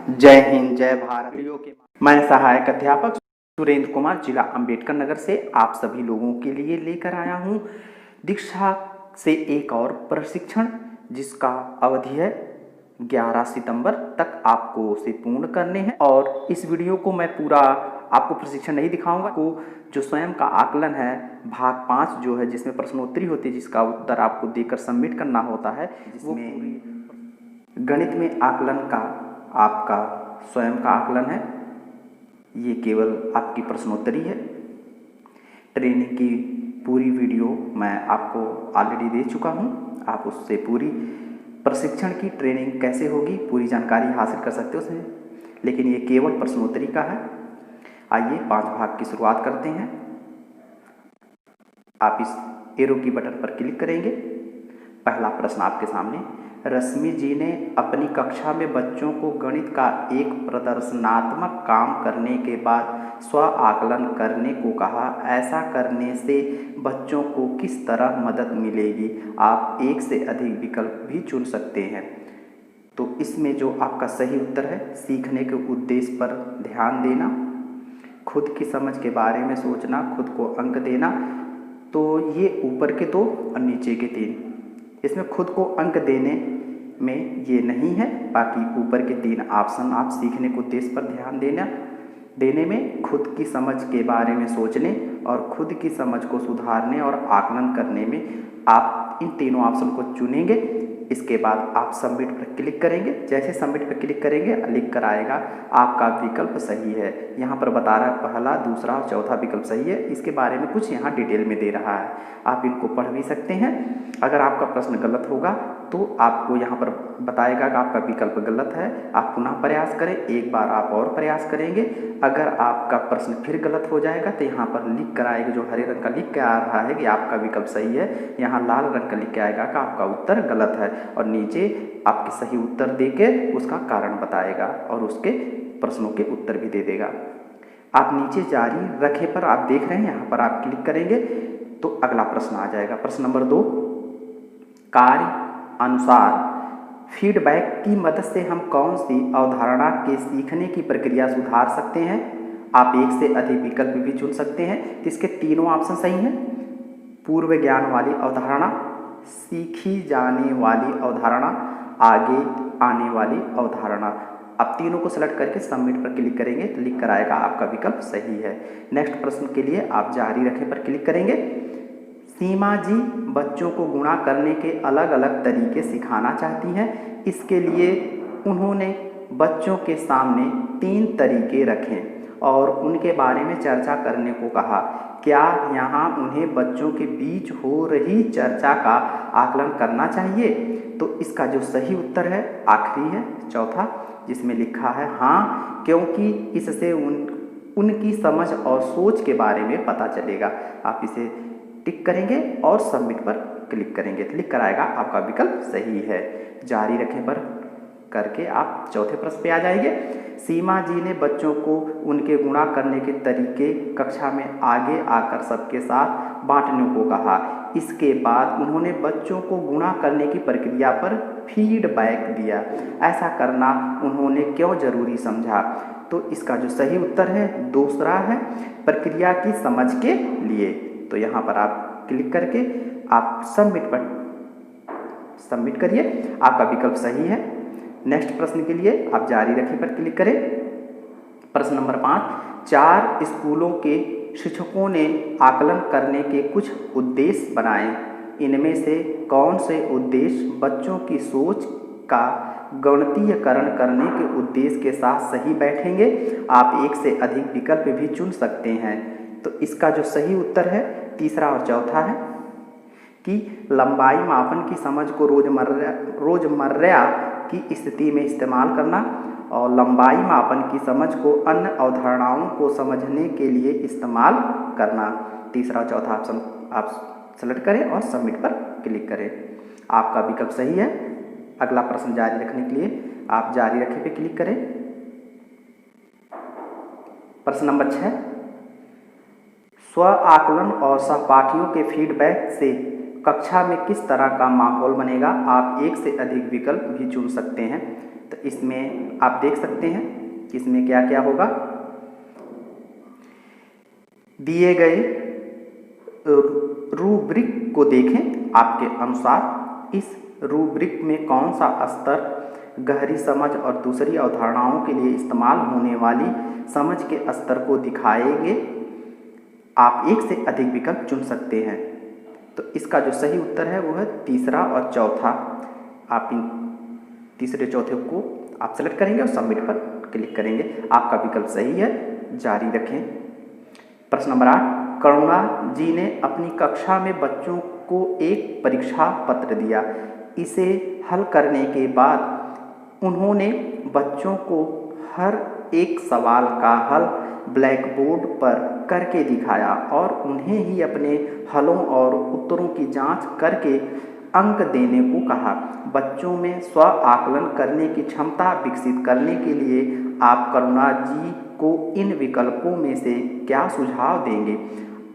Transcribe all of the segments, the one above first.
जय हिंद जय भारत। मैं सहायक अध्यापक सुरेंद्र कुमार जिला अंबेडकर नगर से आप सभी लोगों के लिए लेकर आया हूं दीक्षा से एक और प्रशिक्षण, जिसका अवधि है 11 सितंबर तक आपको उसे पूर्ण करने हैं। और इस वीडियो को मैं पूरा आपको प्रशिक्षण नहीं दिखाऊंगा। को जो स्वयं का आकलन है भाग 5 जो है, जिसमें प्रश्नोत्तरी होती है, जिसका उत्तर आपको देकर सबमिट करना होता है, जिसमें गणित में आकलन का आपका स्वयं का आकलन है। ये केवल आपकी प्रश्नोत्तरी है। ट्रेनिंग की पूरी वीडियो मैं आपको ऑलरेडी दे चुका हूँ। आप उससे पूरी प्रशिक्षण की ट्रेनिंग कैसे होगी पूरी जानकारी हासिल कर सकते हो उसमें, लेकिन ये केवल प्रश्नोत्तरी का है। आइए 5 भाग की शुरुआत करते हैं। आप इस एरो की बटन पर क्लिक करेंगे। पहला प्रश्न आपके सामने, रश्मि जी ने अपनी कक्षा में बच्चों को गणित का एक प्रदर्शनात्मक काम करने के बाद स्व आकलन करने को कहा। ऐसा करने से बच्चों को किस तरह मदद मिलेगी? आप एक से अधिक विकल्प भी चुन सकते हैं। तो इसमें जो आपका सही उत्तर है, सीखने के उद्देश्य पर ध्यान देना, खुद की समझ के बारे में सोचना, खुद को अंक देना। तो ये ऊपर के 2 और नीचे के 3, इसमें खुद को अंक देने में ये नहीं है। बाकी ऊपर के 3 ऑप्शन आप सीखने के उद्देश्य पर ध्यान देने में, खुद की समझ के बारे में सोचने और खुद की समझ को सुधारने और आकलन करने में आप इन तीनों ऑप्शन को चुनेंगे। इसके बाद आप सबमिट पर क्लिक करेंगे। जैसे सबमिट पर क्लिक करेंगे लिख कर आएगा आपका विकल्प सही है। यहाँ पर बता रहा है पहला, दूसरा और चौथा विकल्प सही है। इसके बारे में कुछ यहाँ डिटेल में दे रहा है, आप इनको पढ़ भी सकते हैं। अगर आपका प्रश्न गलत होगा तो आपको यहाँ पर बताएगा कि आपका विकल्प गलत है, आप पुनः प्रयास करें। एक बार आप और प्रयास करेंगे। अगर आपका प्रश्न फिर गलत हो जाएगा तो यहाँ पर लिख कर आएगा, जो हरे रंग का लिख के आ रहा है कि आपका विकल्प सही है, यहाँ लाल रंग का लिख के आएगा कि आपका उत्तर गलत है, और नीचे आपके सही उत्तर देके उसका कारण बताएगा और उसके प्रश्नों के उत्तर भी दे देगा। आप नीचे जारी रखे पर आप देख रहे हैं, यहाँ पर आप क्लिक करेंगे तो अगला प्रश्न आ जाएगा। प्रश्न नंबर 2, कार्य अनुसार फीडबैक की मदद से हम कौन सी अवधारणा के सीखने की प्रक्रिया सुधार सकते हैं? आप एक से अधिक विकल्प भी चुन सकते हैं। इसके तीनों ऑप्शन सही हैं। पूर्व ज्ञान वाली अवधारणा, सीखी जाने वाली अवधारणा, आगे आने वाली अवधारणा। अब तीनों को सेलेक्ट करके सबमिट पर क्लिक करेंगे तो लिख कर आएगा आपका विकल्प सही है। नेक्स्ट प्रश्न के लिए आप जारी रखें पर क्लिक करेंगे। सीमा जी बच्चों को गुणा करने के अलग अलग तरीके सिखाना चाहती हैं। इसके लिए उन्होंने बच्चों के सामने 3 तरीके रखे और उनके बारे में चर्चा करने को कहा। क्या यहाँ उन्हें बच्चों के बीच हो रही चर्चा का आकलन करना चाहिए? तो इसका जो सही उत्तर है आखिरी है, चौथा, जिसमें लिखा है हाँ, क्योंकि इससे उनकी समझ और सोच के बारे में पता चलेगा। आप इसे टिक करेंगे और सबमिट पर क्लिक करेंगे तो लिख कर आएगा आपका विकल्प सही है। जारी रखें पर करके आप चौथे प्रश्न पे आ जाएंगे। सीमा जी ने बच्चों को उनके गुणा करने के तरीके कक्षा में आगे आकर सबके साथ बांटने को कहा। इसके बाद उन्होंने बच्चों को गुणा करने की प्रक्रिया पर फीडबैक दिया। ऐसा करना उन्होंने क्यों जरूरी समझा? तो इसका जो सही उत्तर है दूसरा है, प्रक्रिया की समझ के लिए। तो यहाँ पर आप क्लिक करके आप सबमिट करिए, आपका विकल्प सही है। नेक्स्ट प्रश्न के लिए आप जारी रखें पर क्लिक करें। प्रश्न नंबर 5, 4 स्कूलों के शिक्षकों ने आकलन करने के कुछ उद्देश्य बनाए। इनमें से कौन से उद्देश्य बच्चों की सोच का गणितीयकरण करने के उद्देश्य के साथ सही बैठेंगे? आप एक से अधिक विकल्प भी चुन सकते हैं। तो इसका जो सही उत्तर है तीसरा और चौथा है कि लंबाई मापन की समझ को रोजमर्रा की स्थिति में इस्तेमाल करना और लंबाई मापन की समझ को अन्य अवधारणाओं को समझने के लिए इस्तेमाल करना। तीसरा और चौथा ऑप्शन आप सेलेक्ट करें और सबमिट पर क्लिक करें। आपका विकल्प सही है। अगला प्रश्न जारी रखने के लिए आप जारी रखें पे क्लिक करें। प्रश्न नंबर 6, स्व आकलन और सहपाठियों के फीडबैक से कक्षा में किस तरह का माहौल बनेगा? आप एक से अधिक विकल्प भी चुन सकते हैं। तो इसमें आप देख सकते हैं कि इसमें क्या क्या होगा। दिए गए रूब्रिक को देखें, आपके अनुसार इस रूब्रिक में कौन सा स्तर गहरी समझ और दूसरी अवधारणाओं के लिए इस्तेमाल होने वाली समझ के स्तर को दिखाएंगे। आप एक से अधिक विकल्प चुन सकते हैं। तो इसका जो सही उत्तर है वो है तीसरा और चौथा। आप इन तीसरे चौथे को आप सेलेक्ट करेंगे और सबमिट पर क्लिक करेंगे। आपका विकल्प सही है, जारी रखें। प्रश्न नंबर 8, करुणा जी ने अपनी कक्षा में बच्चों को एक परीक्षा पत्र दिया। इसे हल करने के बाद उन्होंने बच्चों को हर एक सवाल का हल ब्लैक बोर्ड पर करके दिखाया और उन्हें ही अपने हलों और उत्तरों की जांच करके अंक देने को कहा। बच्चों में स्व आकलन करने की क्षमता विकसित करने के लिए आप करुणा जी को इन विकल्पों में से क्या सुझाव देंगे?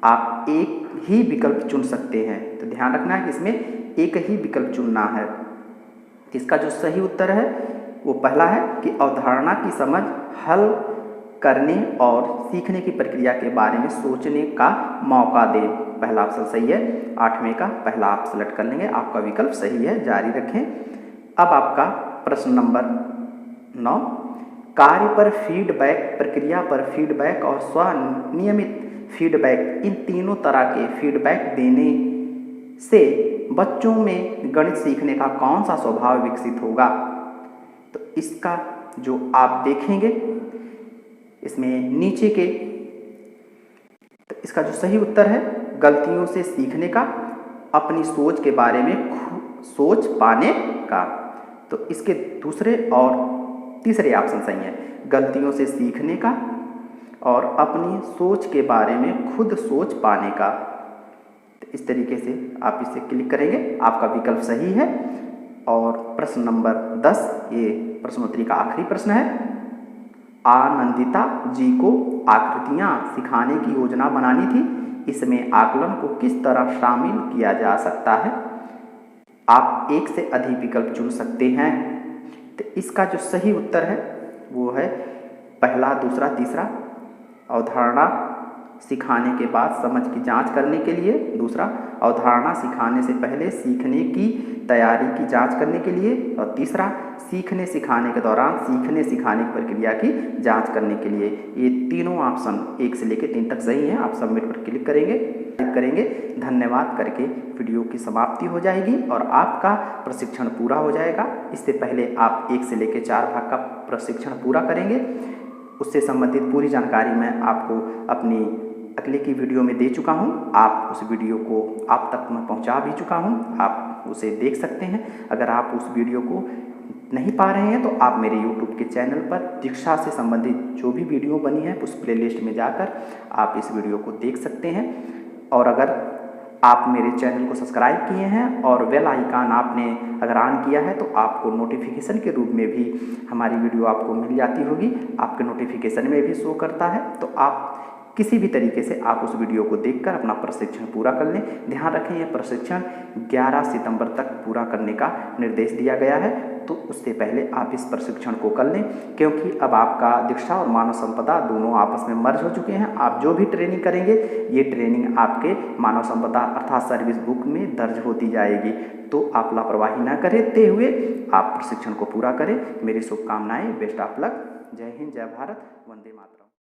आप एक ही विकल्प चुन सकते हैं। तो ध्यान रखना है कि इसमें एक ही विकल्प चुनना है। इसका जो सही उत्तर है वो पहला है कि अवधारणा की समझ, हल करने और सीखने की प्रक्रिया के बारे में सोचने का मौका दें। पहला ऑप्शन सही है। 8वें का पहला आप सेलेक्ट कर लेंगे, आपका विकल्प सही है, जारी रखें। अब आपका प्रश्न नंबर 9, कार्य पर फीडबैक, प्रक्रिया पर फीडबैक और स्वनियमित फीडबैक, इन तीनों तरह के फीडबैक देने से बच्चों में गणित सीखने का कौन सा स्वभाव विकसित होगा? तो इसका जो आप देखेंगे इसमें नीचे के, तो इसका जो सही उत्तर है गलतियों से सीखने का, अपनी सोच के बारे में सोच पाने का। तो इसके दूसरे और तीसरे ऑप्शन सही है, गलतियों से सीखने का और अपनी सोच के बारे में खुद सोच पाने का। तो इस तरीके से आप इसे क्लिक करेंगे, आपका विकल्प सही है। और प्रश्न नंबर 10, ये प्रश्नोत्तरी का आखिरी प्रश्न है। आनंदिता जी को आकृतियाँ सिखाने की योजना बनानी थी, इसमें आकलन को किस तरह शामिल किया जा सकता है? आप एक से अधिक विकल्प चुन सकते हैं। तो इसका जो सही उत्तर है वो है पहला, दूसरा, तीसरा। अवधारणा सिखाने के बाद समझ की जांच करने के लिए, दूसरा अवधारणा सिखाने से पहले सीखने की तैयारी की जांच करने के लिए, और तीसरा सीखने सिखाने के दौरान सीखने सिखाने की प्रक्रिया की जांच करने के लिए। ये तीनों ऑप्शन 1 से लेकर 3 तक सही हैं। आप सबमिट पर क्लिक करेंगे, धन्यवाद करके वीडियो की समाप्ति हो जाएगी और आपका प्रशिक्षण पूरा हो जाएगा। इससे पहले आप 1 से लेकर 4 भाग का प्रशिक्षण पूरा करेंगे। उससे संबंधित पूरी जानकारी मैं आपको अपनी अगले की वीडियो में दे चुका हूं। आप उस वीडियो को आप तक मैं पहुंचा भी चुका हूं, आप उसे देख सकते हैं। अगर आप उस वीडियो को नहीं पा रहे हैं तो आप मेरे YouTube के चैनल पर दीक्षा से संबंधित जो भी वीडियो बनी है उस प्लेलिस्ट में जाकर आप इस वीडियो को देख सकते हैं। और अगर आप मेरे चैनल को सब्सक्राइब किए हैं और बेल आइकन आपने अगर ऑन किया है तो आपको नोटिफिकेशन के रूप में भी हमारी वीडियो आपको मिल जाती होगी, आपके नोटिफिकेशन में भी शो करता है। तो आप किसी भी तरीके से आप उस वीडियो को देखकर अपना प्रशिक्षण पूरा कर लें। ध्यान रखें, यह प्रशिक्षण 11 सितंबर तक पूरा करने का निर्देश दिया गया है, तो उससे पहले आप इस प्रशिक्षण को कर लें, क्योंकि अब आपका दीक्षा और मानव संपदा दोनों आपस में मर्ज हो चुके हैं। आप जो भी ट्रेनिंग करेंगे ये ट्रेनिंग आपके मानव संपदा अर्थात सर्विस बुक में दर्ज होती जाएगी। तो आप लापरवाही ना करते हुए आप प्रशिक्षण को पूरा करें। मेरी शुभकामनाएं, बेस्ट ऑफ लक। जय हिंद, जय भारत, वंदे मातरम।